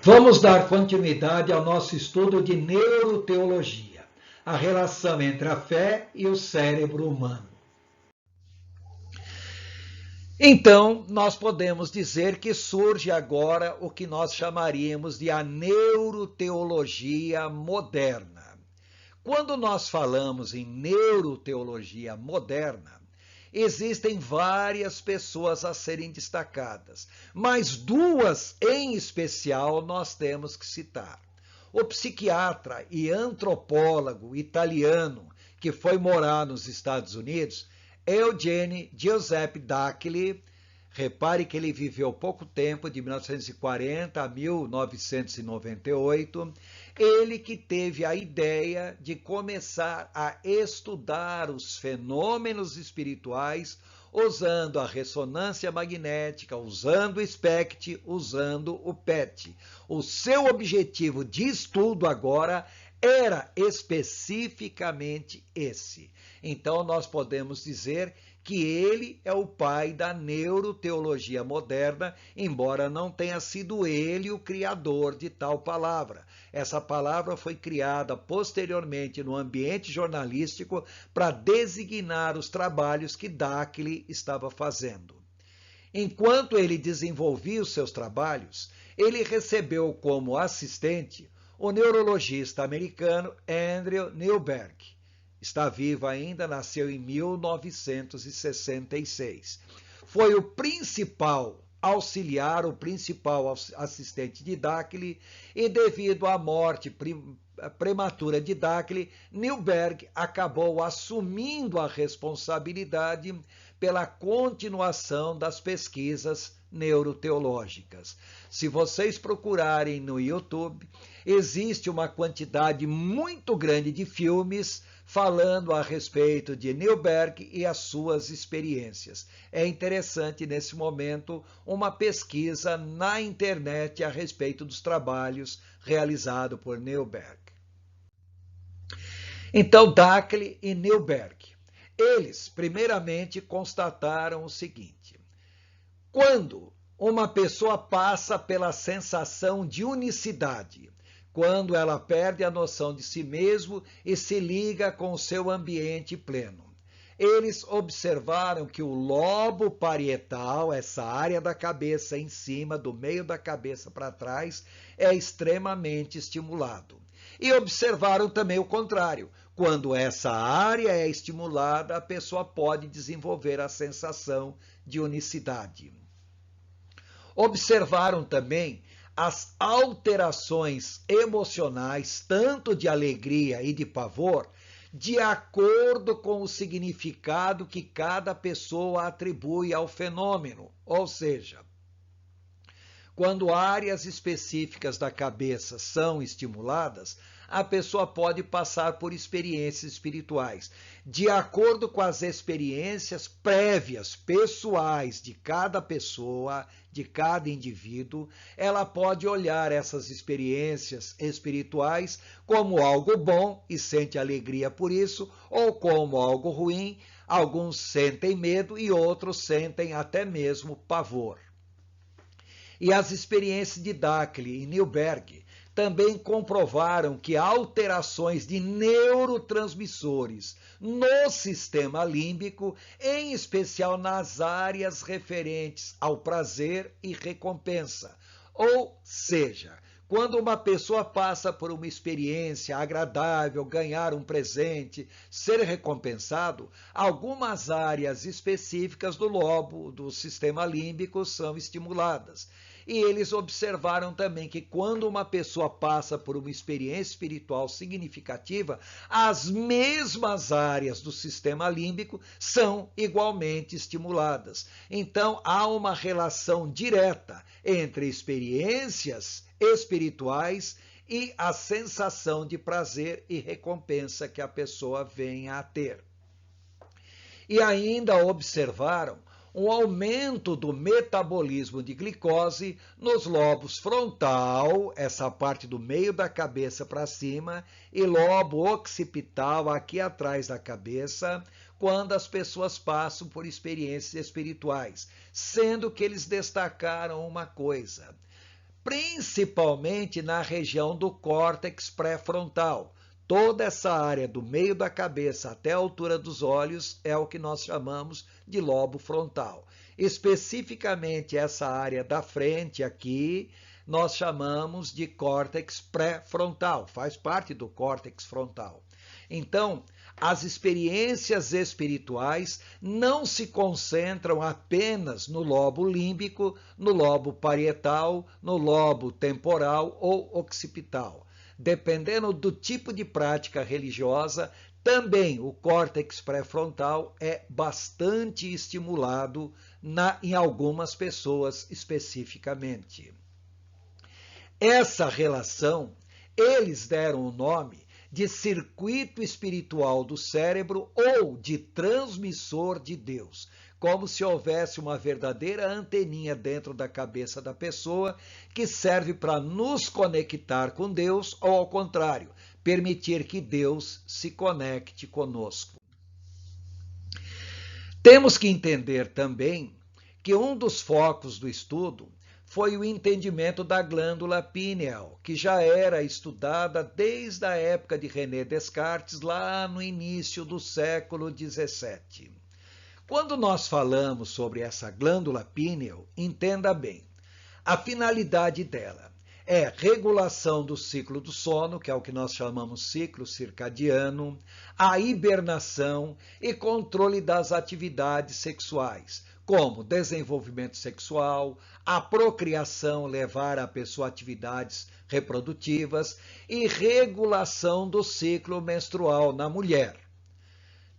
Vamos dar continuidade ao nosso estudo de neuroteologia, a relação entre a fé e o cérebro humano. Então, nós podemos dizer que surge agora o que nós chamaríamos de a neuroteologia moderna. Quando nós falamos em neuroteologia moderna, existem várias pessoas a serem destacadas, mas duas em especial nós temos que citar. O psiquiatra e antropólogo italiano que foi morar nos Estados Unidos, Eugene Giuseppe Dacli. Repare que ele viveu pouco tempo, de 1940 a 1998, ele que teve a ideia de começar a estudar os fenômenos espirituais usando a ressonância magnética, usando o SPECT, usando o PET. O seu objetivo de estudo agora era especificamente esse. Então, nós podemos dizer que ele é o pai da neuroteologia moderna, embora não tenha sido ele o criador de tal palavra. Essa palavra foi criada posteriormente no ambiente jornalístico para designar os trabalhos que Dacli estava fazendo. Enquanto ele desenvolvia os seus trabalhos, ele recebeu como assistente o neurologista americano Andrew Newberg. Está vivo ainda, nasceu em 1966. Foi o principal auxiliar, o principal assistente de Dacli, e devido à morte prematura de Dacli, Newberg acabou assumindo a responsabilidade pela continuação das pesquisas neuroteológicas. Se vocês procurarem no YouTube, existe uma quantidade muito grande de filmes falando a respeito de Newberg e as suas experiências. É interessante, nesse momento, uma pesquisa na internet a respeito dos trabalhos realizados por Newberg. Então, Dacli e Newberg, eles, primeiramente, constataram o seguinte: quando uma pessoa passa pela sensação de unicidade, quando ela perde a noção de si mesmo e se liga com o seu ambiente pleno. Eles observaram que o lobo parietal, essa área da cabeça em cima, do meio da cabeça para trás, é extremamente estimulado. E observaram também o contrário. Quando essa área é estimulada, a pessoa pode desenvolver a sensação de unicidade. Observaram também as alterações emocionais, tanto de alegria e de pavor, de acordo com o significado que cada pessoa atribui ao fenômeno. Ou seja, quando áreas específicas da cabeça são estimuladas, a pessoa pode passar por experiências espirituais. De acordo com as experiências prévias, pessoais de cada pessoa, de cada indivíduo, ela pode olhar essas experiências espirituais como algo bom e sente alegria por isso, ou como algo ruim. Alguns sentem medo e outros sentem até mesmo pavor. E as experiências de Dacli e Newberg também comprovaram que alterações de neurotransmissores no sistema límbico, em especial nas áreas referentes ao prazer e recompensa. Ou seja, quando uma pessoa passa por uma experiência agradável, ganhar um presente, ser recompensado, algumas áreas específicas do lobo, do sistema límbico, são estimuladas. E eles observaram também que quando uma pessoa passa por uma experiência espiritual significativa, as mesmas áreas do sistema límbico são igualmente estimuladas. Então, há uma relação direta entre experiências espirituais e a sensação de prazer e recompensa que a pessoa venha a ter. E ainda observaram um aumento do metabolismo de glicose nos lobos frontal, essa parte do meio da cabeça para cima, e lobo occipital, aqui atrás da cabeça, quando as pessoas passam por experiências espirituais, sendo que eles destacaram uma coisa. principalmente na região do córtex pré-frontal. Toda essa área do meio da cabeça até a altura dos olhos é o que nós chamamos de lobo frontal. Especificamente essa área da frente aqui, nós chamamos de córtex pré-frontal, faz parte do córtex frontal. Então, as experiências espirituais não se concentram apenas no lobo límbico, no lobo parietal, no lobo temporal ou occipital. Dependendo do tipo de prática religiosa, também o córtex pré-frontal é bastante estimulado em algumas pessoas especificamente. Essa relação, eles deram o nome de circuito espiritual do cérebro ou de transmissor de Deus, como se houvesse uma verdadeira anteninha dentro da cabeça da pessoa que serve para nos conectar com Deus ou, ao contrário, permitir que Deus se conecte conosco. Temos que entender também que um dos focos do estudo foi o entendimento da glândula pineal, que já era estudada desde a época de René Descartes, lá no início do século XVII. Quando nós falamos sobre essa glândula pineal, entenda bem, a finalidade dela é regulação do ciclo do sono, que é o que nós chamamos ciclo circadiano, a hibernação e controle das atividades sexuais, como desenvolvimento sexual, a procriação, levar a pessoa a atividades reprodutivas e regulação do ciclo menstrual na mulher.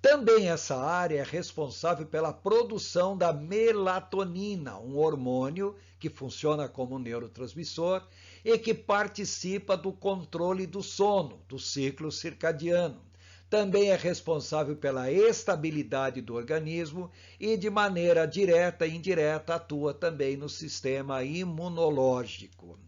Também essa área é responsável pela produção da melatonina, um hormônio que funciona como neurotransmissor e que participa do controle do sono, do ciclo circadiano. Também é responsável pela estabilidade do organismo e, de maneira direta e indireta, atua também no sistema imunológico.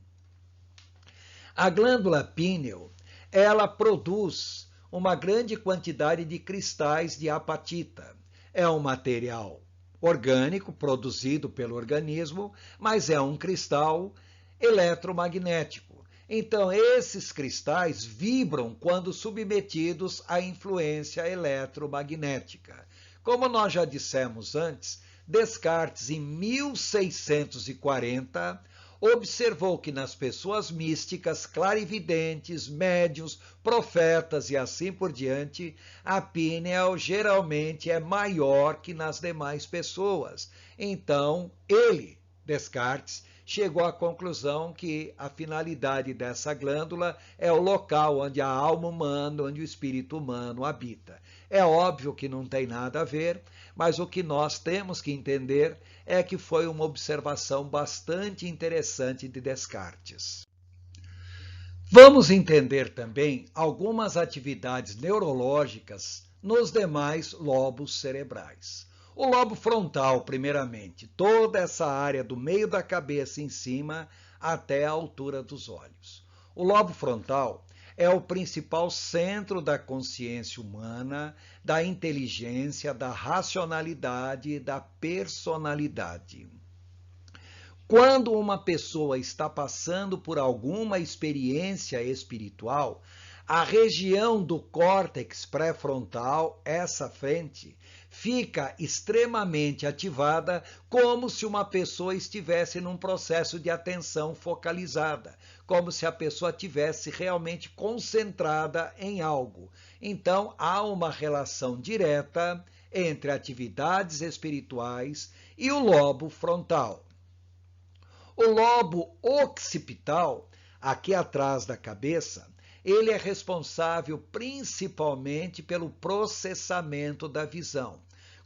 A glândula píneal, ela produz uma grande quantidade de cristais de apatita. É um material orgânico produzido pelo organismo, mas é um cristal eletromagnético. Então, esses cristais vibram quando submetidos à influência eletromagnética. Como nós já dissemos antes, Descartes, em 1640, observou que nas pessoas místicas, clarividentes, médiuns, profetas e assim por diante, a pineal geralmente é maior que nas demais pessoas. Então, ele, Descartes, chegou à conclusão que a finalidade dessa glândula é o local onde a alma humana, onde o espírito humano habita. É óbvio que não tem nada a ver, mas o que nós temos que entender é que foi uma observação bastante interessante de Descartes. Vamos entender também algumas atividades neurológicas nos demais lobos cerebrais. O lobo frontal, primeiramente, toda essa área do meio da cabeça em cima até a altura dos olhos. O lobo frontal é o principal centro da consciência humana, da inteligência, da racionalidade e da personalidade. Quando uma pessoa está passando por alguma experiência espiritual, a região do córtex pré-frontal, essa frente, fica extremamente ativada, como se uma pessoa estivesse num processo de atenção focalizada, como se a pessoa estivesse realmente concentrada em algo. Então, há uma relação direta entre atividades espirituais e o lobo frontal. O lobo occipital, aqui atrás da cabeça, ele é responsável principalmente pelo processamento da visão.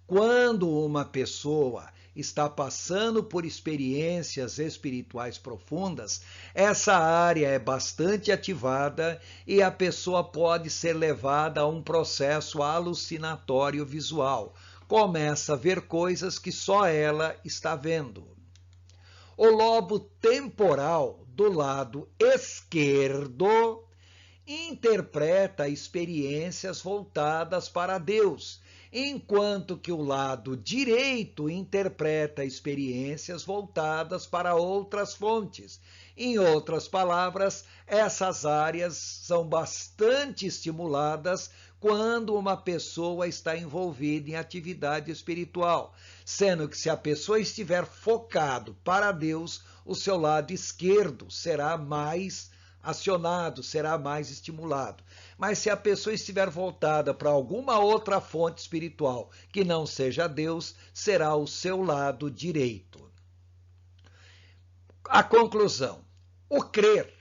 Quando uma pessoa está passando por experiências espirituais profundas, essa área é bastante ativada e a pessoa pode ser levada a um processo alucinatório visual. Começa a ver coisas que só ela está vendo. O lobo temporal, do lado esquerdo, interpreta experiências voltadas para Deus, enquanto que o lado direito interpreta experiências voltadas para outras fontes. Em outras palavras, essas áreas são bastante estimuladas quando uma pessoa está envolvida em atividade espiritual, sendo que se a pessoa estiver focado para Deus, o seu lado esquerdo será mais acionado, será mais estimulado. Mas se a pessoa estiver voltada para alguma outra fonte espiritual que não seja Deus, será o seu lado direito. A conclusão: o crer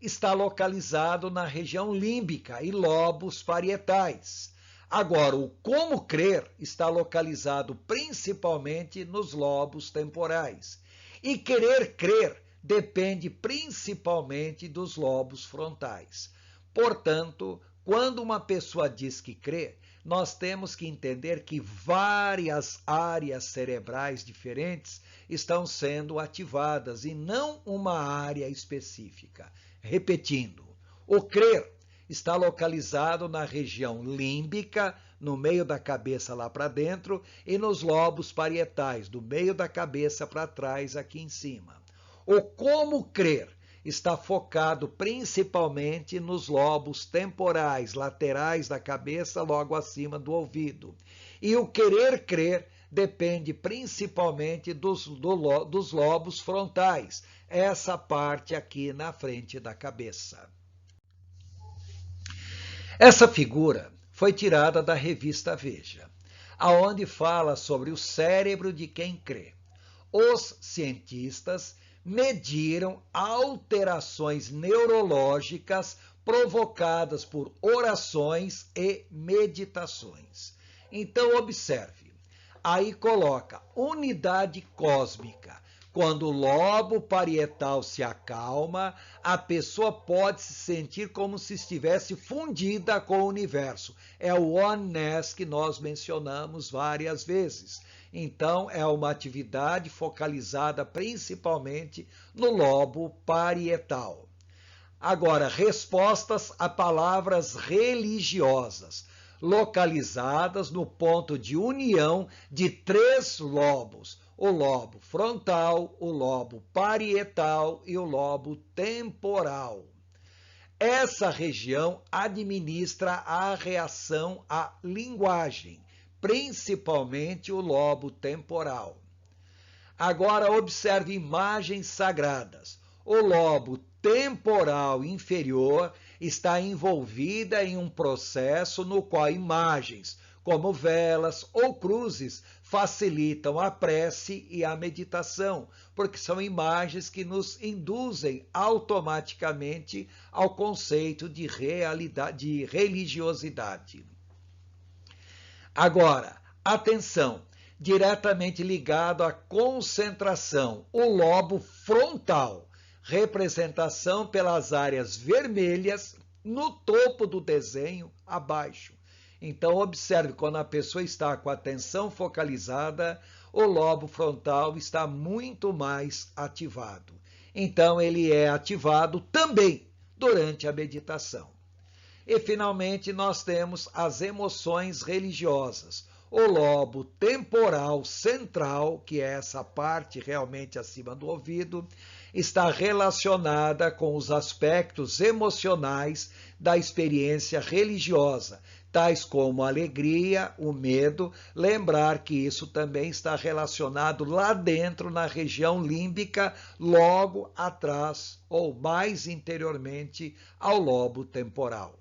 está localizado na região límbica e lobos parietais. Agora, o como crer está localizado principalmente nos lobos temporais. E querer crer depende principalmente dos lobos frontais. Portanto, quando uma pessoa diz que crê, nós temos que entender que várias áreas cerebrais diferentes estão sendo ativadas e não uma área específica. Repetindo, o crer está localizado na região límbica, no meio da cabeça lá para dentro, e nos lobos parietais, do meio da cabeça para trás aqui em cima. O como crer está focado principalmente nos lobos temporais, laterais da cabeça, logo acima do ouvido. E o querer crer depende principalmente dos lobos frontais, essa parte aqui na frente da cabeça. Essa figura foi tirada da revista Veja, aonde fala sobre o cérebro de quem crê. Os cientistas mediram alterações neurológicas provocadas por orações e meditações. Então, observe, aí coloca unidade cósmica. Quando o lobo parietal se acalma, a pessoa pode se sentir como se estivesse fundida com o universo. É o oneness que nós mencionamos várias vezes. Então, é uma atividade focalizada principalmente no lobo parietal. Agora, respostas a palavras religiosas, localizadas no ponto de união de 3 lobos: o lobo frontal, o lobo parietal e o lobo temporal. Essa região administra a reação à linguagem, principalmente o lobo temporal. Agora observe imagens sagradas. O lobo temporal inferior está envolvida em um processo no qual imagens, como velas ou cruzes, facilitam a prece e a meditação, porque são imagens que nos induzem automaticamente ao conceito de religiosidade. Agora, atenção, diretamente ligado à concentração, o lobo frontal, representação pelas áreas vermelhas no topo do desenho abaixo. Então, observe, quando a pessoa está com a atenção focalizada, o lobo frontal está muito mais ativado. Então, ele é ativado também durante a meditação. E, finalmente, nós temos as emoções religiosas. O lobo temporal central, que é essa parte realmente acima do ouvido, está relacionada com os aspectos emocionais da experiência religiosa, tais como a alegria, o medo. Lembrar que isso também está relacionado lá dentro, na região límbica, logo atrás ou mais interiormente ao lobo temporal.